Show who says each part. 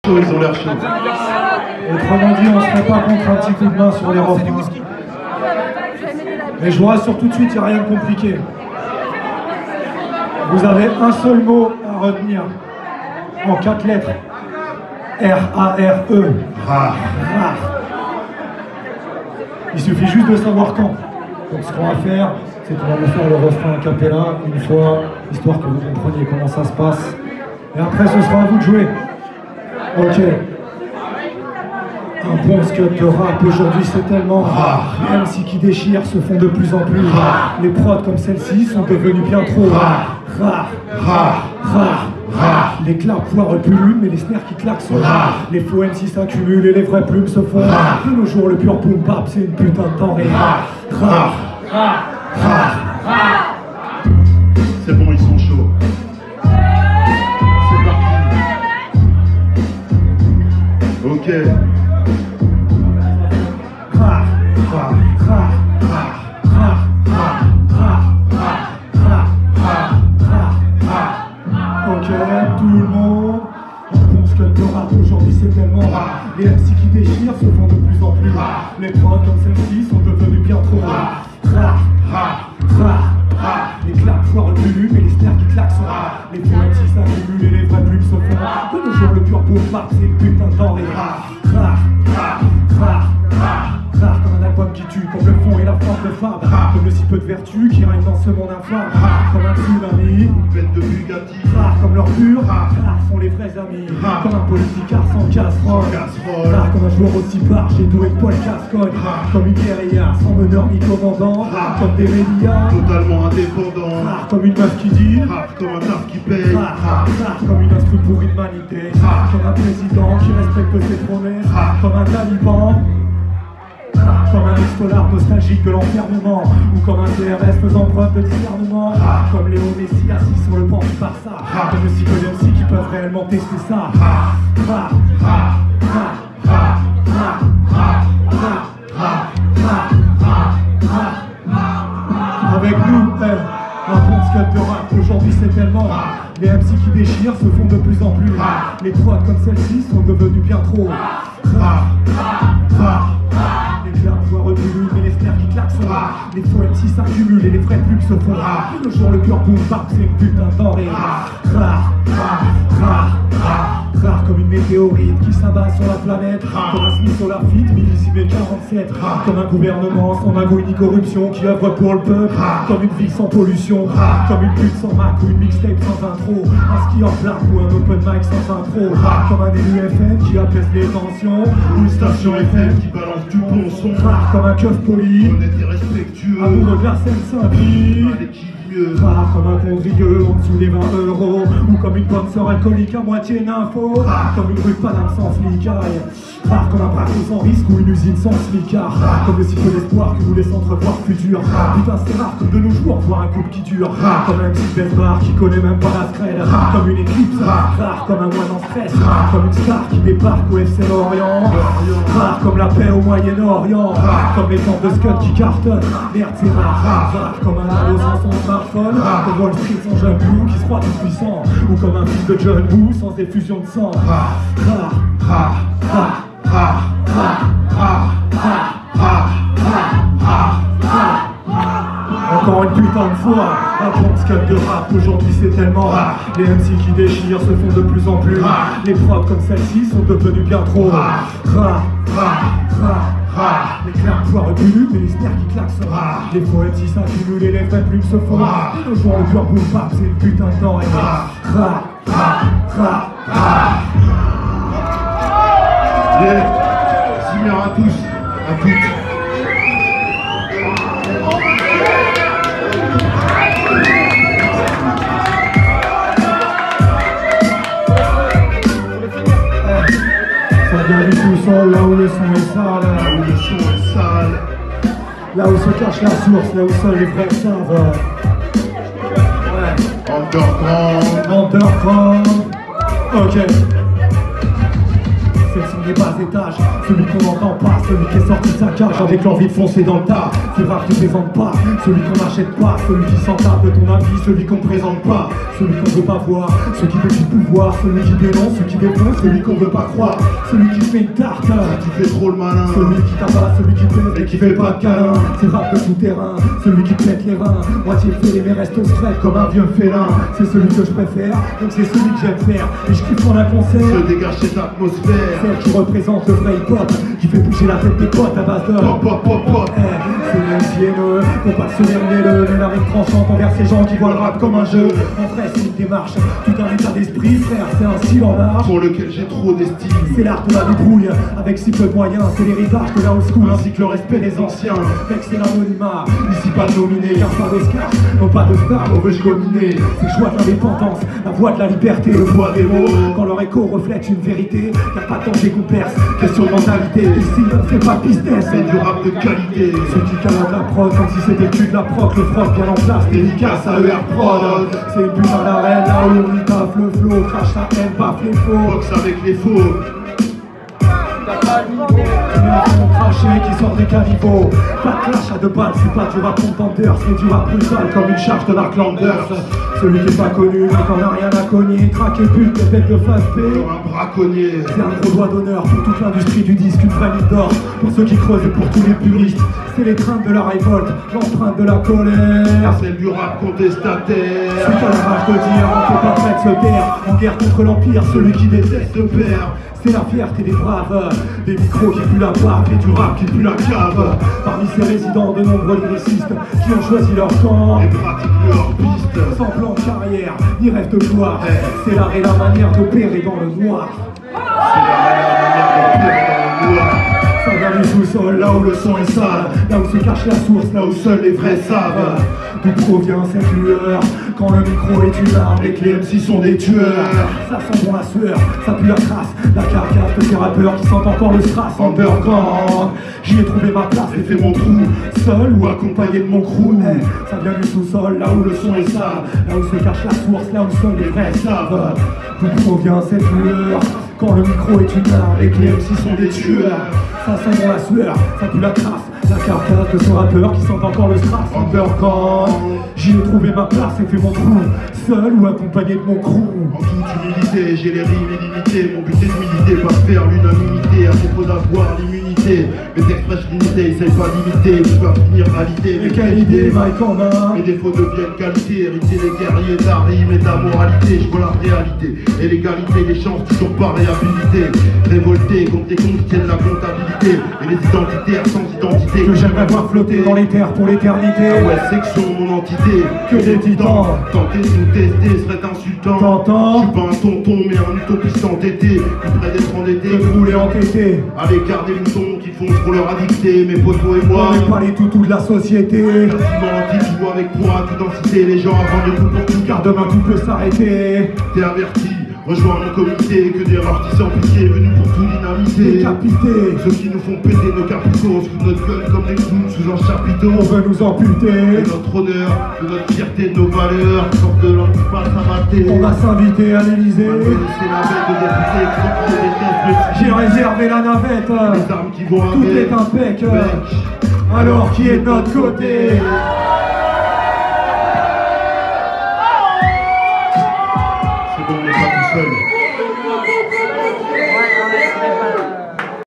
Speaker 1: Ils ont l'air chauds.
Speaker 2: Autrement dit, on ne serait pas contre un petit coup de main sur les refrains. Mais je vous rassure tout de suite, il n'y a rien de compliqué. Vous avez un seul mot à retenir, en 4 lettres. R-A-R-E.
Speaker 1: Rare.
Speaker 2: Rare. Il suffit juste de savoir quand. Donc ce qu'on va faire, c'est qu'on va vous faire le refrain a cappella une fois, histoire que vous compreniez comment ça se passe. Et après, ce sera à vous de jouer. Ok. Un bon scud de rap aujourd'hui, c'est tellement rare. Les MC qui déchirent se font de plus en plus rares. Les prods comme celle-ci sont devenus bien trop rares. Rares, rares, rares, rares. Les claps poireux pullulent, mais les snares qui claquent sont rares. Les flow MC s'accumulent et les vraies plumes se font rares. De nos jours, le pur boom bap, c'est une putain de temps réel. Rare, rare, rare, rare, rare.
Speaker 1: C'est bon, ils sont chauds. C'est parti. Ok.
Speaker 2: Tout le monde, on pense que le rap aujourd'hui c'est tellement rare. Les MC qui déchirent se font de plus en plus rares. Les prods comme celle-ci sont devenus bien trop rares. Rares, rares, rares, rares. Les claps foireux pullulent, mais les snares qui claquent sont rares. Les faux MC s'accumulent et les vraies plumes se font rares. De nos jours le pur boom bap c'est une putain de denrée rare. Rare, rare, rare, rare. Rare comme un album qui tue, comme le fond et la forme de femme. Comme le si peu de vertu qui règne dans ce monde infâme. Comme un tsunami,
Speaker 1: Une bête de Bugatti.
Speaker 2: Rares comme l'ordure, rares sont les vrais amis. Comme un politicard sans casserole. Rares comme un joueur aussi barge et doué de Paul Cascogne. Comme une guérilla sans meneur ni commandant. Comme des médias
Speaker 1: Totalement indépendant.
Speaker 2: Rare comme une meuf qui dit.
Speaker 1: Rare comme un art qui paye.
Speaker 2: Rare comme une instru pour l'humanité. Comme un président qui respecte ses promesses. Comme un taliban. Comme un ex-dollar nostalgique de l'enfermement. Ou comme un TRS faisant preuve de discernement. Comme Léo Messi assis sur le banc du Barça. Comme le cycle MC qui peuvent réellement tester ça. Avec nous, un bon scud de rap aujourd'hui c'est tellement rare. Les MC qui déchirent se font de plus en plus rares. Les prods comme celle-ci sont devenus bien trop rares. Les claps foireux pullulent, mais les snares qui claquent sont rares. Les faux MC s'accumulent et les vraies plumes se font rares. De nos jours le pur boom bap c'est une putain de denrée rare. Rare comme une météorite qui s'abat sur la planète. Comme un Smith Solar Fit, millésime 47. Comme un gouvernement sans magouille ni corruption qui œuvre pour le peuple. Comme une ville sans pollution. Comme une pute sans Mac ou une mixtape sans intro. Un ski en plaque ou un open mic sans intro. Comme un élu FM qui apaise les tensions.
Speaker 1: Ou une station FM qui balance du bon son.
Speaker 2: Rare comme un keuf poli.
Speaker 1: Honnête et respectueux.
Speaker 2: Amoureux de la Seine-Saint-Denis.
Speaker 1: Allez, qui mieux.
Speaker 2: Rare comme un condrieux en dessous des 20 €. Ou comme une bonne sœur alcoolique à moitié nympho. Comme une rue de Paname sans flicaille. Rare comme un braco sans risque ou une usine sans smicard. Comme le si peu d'espoir que vous laisse entrevoir le futur. Putain c'est rare comme de nos jours voir un couple qui dure. Comme un petit best-bar qui connaît même pas la scred. Comme une éclipse. Rare comme un moine en stress. Comme une star qui débarque au FC Lorient. Rare comme la paix au Moyen-Orient. Comme les temps de scud qui cartonnent. Merde c'est rare. Rare comme un ado sans son smartphone. Comme Wall Street sans John Woo qui se croit tout puissant. Ou comme un fils de John Woo sans effusion de sang. Encore une putain de fois, un bon scud de rap aujourd'hui c'est tellement rare. Les MC qui déchirent se font de plus en plus rares. Les prods comme celle-ci sont devenus bien trop rares. Les claps foireux pullulent, mais les snares qui claquent sont rares. Les faux MC s'accumulent et les vraies plumes se font rares. De nos jours le pur boom bap c'est une putain de temps et
Speaker 1: Yeah. Zimmer à tous, à toutes.
Speaker 2: Ça vient du sous-sol, là où le son est sale.
Speaker 1: Là où le son est sale.
Speaker 2: Là où se cache la source, là où seuls les vrais savent.
Speaker 1: Underground.
Speaker 2: Underground. Ok. celles sont des bas étages. Celui qu'on n'entend pas, celui qui est sorti de sa cage avec l'envie de foncer dans le tas. C'est rare que tu présentes pas, celui qu'on n'achète pas, celui qui s'entame de ton avis, celui qu'on présente pas, celui qu'on veut pas voir, celui qui veut du pouvoir, celui qui dénonce, celui qui défonce, celui qu'on veut pas croire, celui qui fait une tarte,
Speaker 1: Tu fais trop le malin.
Speaker 2: celui qui tabasse, celui qui pèse et qui fait pas de câlin. C'est le rap de souterrain, celui qui pète les reins, moitié fêlé mais reste au secret comme un vieux félin. C'est celui que je préfère, donc c'est celui que j'aime faire. Et je kiffe en un concert,
Speaker 1: Se dégage cette atmosphère.
Speaker 2: celle qui représente le vrai hip-hop, qui fait bouger la tête des potes à base de
Speaker 1: Pop, pop, pop, pop.
Speaker 2: c'est même sienneux, faut pas se le mais la rive tranchante envers ces gens qui voient le rap comme un jeu. En vrai c'est une démarche, tout un état d'esprit, frère, c'est un style en marche.
Speaker 1: Pour lequel j'ai trop d'estime.
Speaker 2: C'est l'art de la débrouille, avec si peu de moyens, c'est l'héritage de la old school, ainsi que le respect des anciens. Mec c'est l'anonymat, ici pas de nominé, car pas d'Oscar, non pas de star, on veut gominer. C'est le choix de l'indépendance, la voix de la liberté, le poids des mots, quand leur écho reflète une vérité, y'a pas de danger qu'on perce, question de mentalité, ici on ne fait pas de business.
Speaker 1: C'est du rap de qualité.
Speaker 2: Ceux qui calentent la prod comme si c'était que de la proc, le froc bien en place, dédicace à ER Prod. C'est une putain d'arène, là où on y taffe le flow, crache la haine, baffe les faux.
Speaker 1: Box avec les faux.
Speaker 2: Mon craché qui sort des caniveaux. Pas de clash à deux balles, c'est pas du rap contender, c'est du rap brutal comme une charge de Mark Landers. Celui qui est pas connu, mais qu'on a rien à cogner, traquer pute, des bêtes de face P.
Speaker 1: Comme un braconnier.
Speaker 2: C'est un gros doigt d'honneur pour toute l'industrie du disque, une vraie mine d'or. Pour ceux qui creusent et pour tous les puristes, c'est l'étreinte de la révolte, l'empreinte de la colère.
Speaker 1: Celle du rap contestataire.
Speaker 2: C'est pas la rage de dire, on peut pas prêt de se taire. En guerre contre l'empire, celui qui déteste se perd. C'est la fierté des braves, des micros qui puent la bave et du rap qui pue la cave. Parmi ces résidents, de nombreux lyricistes qui ont choisi leur camp
Speaker 1: Et pratiquent leur piste.
Speaker 2: sans plan de carrière, ni rêve de gloire. C'est l'art et la manière d'opérer dans le noir.
Speaker 1: C'est la manière de pleurer dans le noir.
Speaker 2: Ça vient du sous-sol, là où le son est sale, là où se cache la source, là où seuls les vrais savent. D'où provient cette lueur, quand le micro est une arme et que les MC sont des tueurs. Ça sent bon la sueur, ça pue la crasse, la carcasse de ces rappeurs qui sentent encore le strass. Underground, j'y ai trouvé ma place et fait mon trou, seul ou accompagné de mon crew. Ça vient du sous-sol, là où le son est sale, là où se cache la source, là où seuls les vrais savent. D'où provient cette lueur, quand le micro est une arme et que les MC sont des tueurs. Ça sent bon la sueur, ça pue la crasse, la carcasse de ce rappeur qui sent encore le strass. Underground, j'y ai trouvé ma place et fait mon trou, seul ou accompagné de mon crew.
Speaker 1: En toute humilité, j'ai les rimes illimitées. Mon but est de militer, pas faire l'unanimité. À propos d'avoir l'immunité, mes express limités, essaye pas d'imiter. Tu vas finir validé.
Speaker 2: Et quelle idée, Mike en main.
Speaker 1: Mes défauts deviennent qualité, hériter les guerriers de la rime et de la moralité. Je vois la réalité et l'égalité, les chances toujours pas réhabilitées. Révolté contre les cons qui tiennent la comptabilité et les identitaires sans identité.
Speaker 2: Que j'aimerais voir flotter dans les terres pour l'éternité.
Speaker 1: Ah ouais, section mon entité,
Speaker 2: Que des titans.
Speaker 1: Tenter de nous tester serait insultant.
Speaker 2: T'entends?
Speaker 1: Je suis pas un tonton mais un utopiste entêté, plus près d'être endetté.
Speaker 2: De rouler entêté.
Speaker 1: À l'écart des moutons qui foncent pour leur addicter. Mes potos et moi,
Speaker 2: On n'est pas les toutous de la société.
Speaker 1: quasiment qui joue avec moi, tout densité. Les gens avant de tout pour tout
Speaker 2: Car
Speaker 1: car
Speaker 2: demain tout peut s'arrêter.
Speaker 1: t'es averti. Rejoins mon comité, que des rares qui sans pitié, venus pour tout dynamiter.
Speaker 2: Décapité.
Speaker 1: Ceux qui nous font péter nos capitaux, sous notre gueule comme des clowns sous un chapiteau.
Speaker 2: On veut nous amputer.
Speaker 1: De notre honneur, de notre fierté, de nos valeurs, sorte de l'homme qui passe à mater.
Speaker 2: On va s'inviter à l'Elysée.
Speaker 1: C'est la bête de député, qui des têtes,
Speaker 2: J'ai réservé la navette.
Speaker 1: les armes qui vont
Speaker 2: Tout
Speaker 1: avec.
Speaker 2: est impec.
Speaker 1: Mec,
Speaker 2: Alors qui est de notre côté?